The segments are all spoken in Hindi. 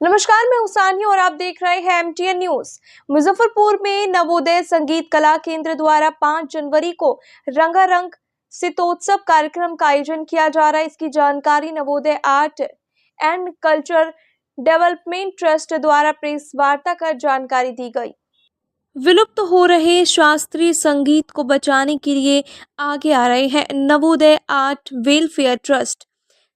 नमस्कार, मैं उसानी और आप देख रहे हैं एमटीएन न्यूज। मुजफ्फरपुर में नवोदय संगीत कला केंद्र द्वारा 5 जनवरी को रंगारंग सितोत्सव कार्यक्रम का आयोजन किया जा रहा है। इसकी जानकारी Navodaya art and culture development trust द्वारा प्रेस वार्ता कर जानकारी दी गई। विलुप्त हो रहे शास्त्रीय संगीत को बचाने के लिए आगे आ रहे हैं नवोदय आर्ट वेलफेयर ट्रस्ट,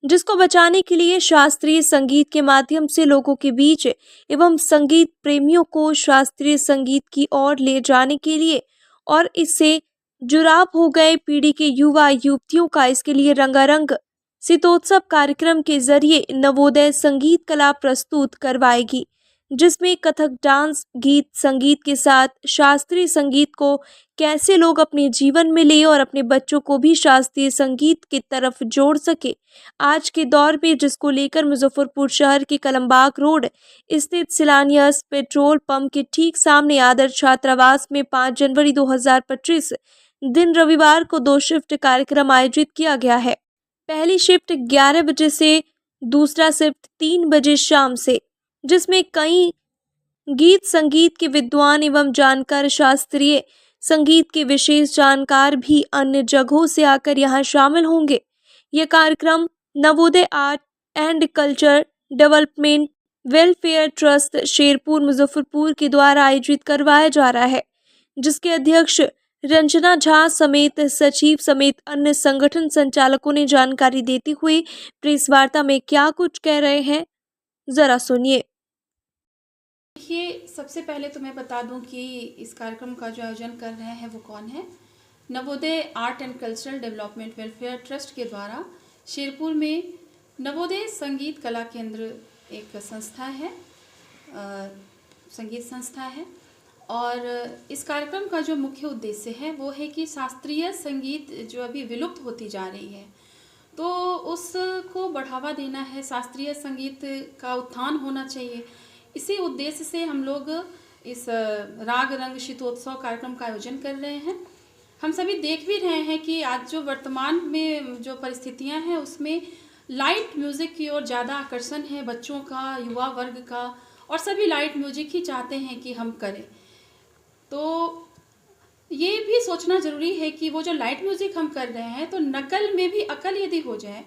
जिसको बचाने के लिए शास्त्रीय संगीत के माध्यम से लोगों के बीच एवं संगीत प्रेमियों को शास्त्रीय संगीत की ओर ले जाने के लिए और इससे जुड़ाव हो गए पीढ़ी के युवा युवतियों का इसके लिए रंगारंग सितोत्सव कार्यक्रम के जरिए नवोदय संगीत कला प्रस्तुत करवाएगी, जिसमें कथक डांस, गीत संगीत के साथ शास्त्रीय संगीत को कैसे लोग अपने जीवन में ले और अपने बच्चों को भी शास्त्रीय संगीत की तरफ जोड़ सके। आज के दौर में जिसको लेकर मुजफ्फरपुर शहर के कलमबाग रोड स्थित शिलान्यास पेट्रोल पंप के ठीक सामने आदर्श छात्रावास में 5 जनवरी 2025 दिन रविवार को 2 शिफ्ट कार्यक्रम आयोजित किया गया है। पहली शिफ्ट 11 बजे से, दूसरा शिफ्ट 3 बजे शाम से, जिसमें कई गीत संगीत के विद्वान एवं जानकार, शास्त्रीय संगीत के विशेष जानकार भी अन्य जगहों से आकर यहां शामिल होंगे। यह कार्यक्रम Navodaya art and culture development welfare trust Sherpur Muzaffarpur के द्वारा आयोजित करवाया जा रहा है, जिसके अध्यक्ष रंजना झा समेत सचिव समेत अन्य संगठन संचालकों ने जानकारी देते हुए प्रेस वार्ता में क्या कुछ कह रहे हैं, जरा सुनिए। देखिए, सबसे पहले तो मैं बता दूं कि इस कार्यक्रम का जो आयोजन कर रहे हैं वो कौन है। Navodaya art and cultural development welfare trust के द्वारा शेरपुर में नवोदय संगीत कला केंद्र एक संस्था है, संगीत संस्था है। और इस कार्यक्रम का जो मुख्य उद्देश्य है वो है कि शास्त्रीय संगीत जो अभी विलुप्त होती जा रही है तो उसको बढ़ावा देना है, शास्त्रीय संगीत का उत्थान होना चाहिए। इसी उद्देश्य से हम लोग इस राग रंग शीतोत्सव कार्यक्रम का आयोजन कर रहे हैं। हम सभी देख भी रहे हैं कि आज जो वर्तमान में जो परिस्थितियां हैं उसमें लाइट म्यूज़िक की ओर ज़्यादा आकर्षण है बच्चों का, युवा वर्ग का, और सभी लाइट म्यूज़िक ही चाहते हैं कि हम करें। तो ये भी सोचना ज़रूरी है कि वो जो लाइट म्यूज़िक हम कर रहे हैं तो नकल में भी अकल यदि हो जाए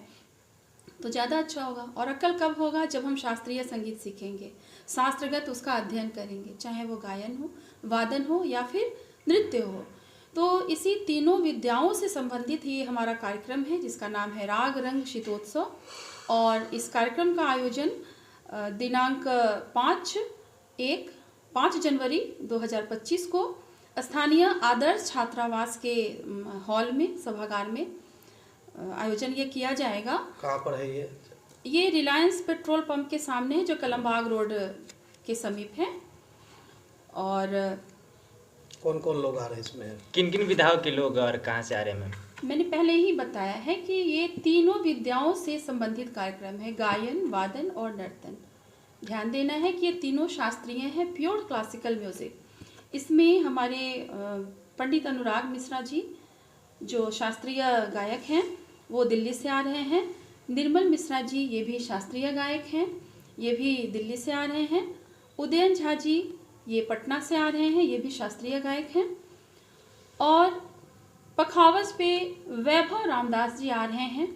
तो ज़्यादा अच्छा होगा। और अकल कब होगा? जब हम शास्त्रीय संगीत सीखेंगे, शास्त्रगत उसका अध्ययन करेंगे, चाहे वो गायन हो, वादन हो या फिर नृत्य हो। तो इसी तीनों विद्याओं से संबंधित ये हमारा कार्यक्रम है जिसका नाम है राग रंग शीतोत्सव। और इस कार्यक्रम का आयोजन दिनांक 5 जनवरी 2025 को स्थानीय आदर्श छात्रावास के हॉल में, सभागार में आयोजन ये किया जाएगा। कहाँ पर है ये? ये रिलायंस पेट्रोल पंप के सामने जो कलमबाग रोड के समीप है। और कौन कौन लोग आ रहे हैं इसमें? किन किन विधाओं के लोग और कहाँ से आ रहे हैं मैम? मैंने पहले ही बताया है कि ये तीनों विद्याओं से संबंधित कार्यक्रम है, गायन, वादन और नर्तन। ध्यान देना है कि ये तीनों शास्त्रीय हैं, प्योर क्लासिकल म्यूजिक। इसमें हमारे पंडित अनुराग मिश्रा जी जो शास्त्रीय गायक हैं वो दिल्ली से आ रहे हैं। निर्मल मिश्रा जी ये भी शास्त्रीय गायक हैं, ये भी दिल्ली से आ रहे हैं। उदयन झा जी ये पटना से आ रहे हैं, ये भी शास्त्रीय गायक हैं। और पखावज पे वैभव रामदास जी आ रहे हैं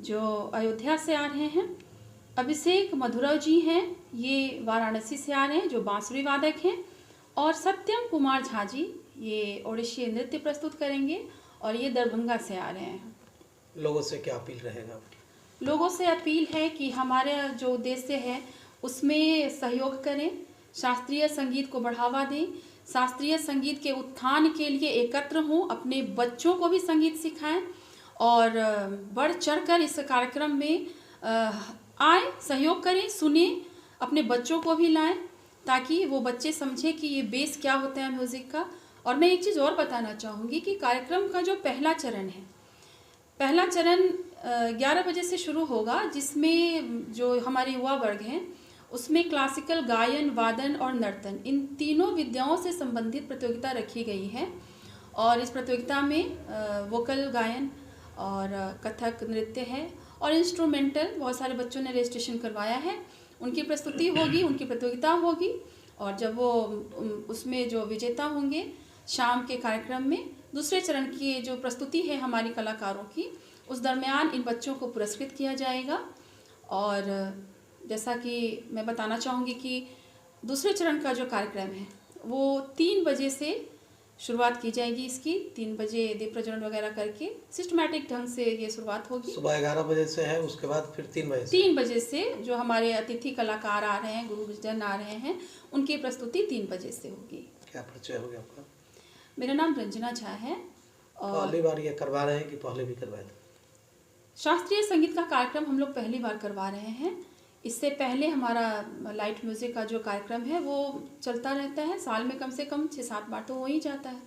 जो अयोध्या से आ रहे हैं। अभिषेक मधुराव जी हैं, ये वाराणसी से आ रहे हैं जो बांसुरी वादक हैं। और सत्यम कुमार झा जी ये ओडिशी नृत्य प्रस्तुत करेंगे और ये दरभंगा से आ रहे हैं। लोगों से क्या अपील रहेगा? लोगों से अपील है कि हमारा जो उद्देश्य है उसमें सहयोग करें, शास्त्रीय संगीत को बढ़ावा दें, शास्त्रीय संगीत के उत्थान के लिए एकत्र हों, अपने बच्चों को भी संगीत सिखाएं और बढ़ चढ़कर इस कार्यक्रम में आए, सहयोग करें, सुने, अपने बच्चों को भी लाएं ताकि वो बच्चे समझें कि ये बेस क्या होता है म्यूज़िक का। और मैं एक चीज़ और बताना चाहूँगी कि कार्यक्रम का जो पहला चरण है, पहला चरण 11 बजे से शुरू होगा, जिसमें जो हमारे युवा वर्ग हैं उसमें क्लासिकल गायन, वादन और नर्तन, इन तीनों विद्याओं से संबंधित प्रतियोगिता रखी गई है। और इस प्रतियोगिता में वोकल गायन और कथक नृत्य है और इंस्ट्रूमेंटल, बहुत सारे बच्चों ने रजिस्ट्रेशन करवाया है। उनकी प्रस्तुति होगी, उनकी प्रतियोगिता होगी, और जब वो उसमें जो विजेता होंगे शाम के कार्यक्रम में दूसरे चरण की जो प्रस्तुति है हमारी कलाकारों की, उस दरमियान इन बच्चों को पुरस्कृत किया जाएगा। और जैसा कि मैं बताना चाहूँगी कि दूसरे चरण का जो कार्यक्रम है वो 3 बजे से शुरुआत की जाएगी। इसकी 3 बजे दीप प्रज्वलन वगैरह करके सिस्टमैटिक ढंग से ये शुरुआत होगी। सुबह 11 बजे से है, उसके बाद फिर 3 बजे से 3 बजे से जो हमारे अतिथि कलाकार आ रहे हैं, गुरुजन आ रहे हैं, उनकी प्रस्तुति 3 बजे से होगी। क्या परिचय हो गया आपका? मेरा नाम रंजना झा है और पहली बार ये करवा रहे हैं कि पहले भी करवाए थे? शास्त्रीय संगीत का कार्यक्रम हम लोग पहली बार करवा रहे हैं। इससे पहले हमारा लाइट म्यूज़िक का जो कार्यक्रम है वो चलता रहता है, साल में कम से कम 6-7 बार तो हो ही जाता है।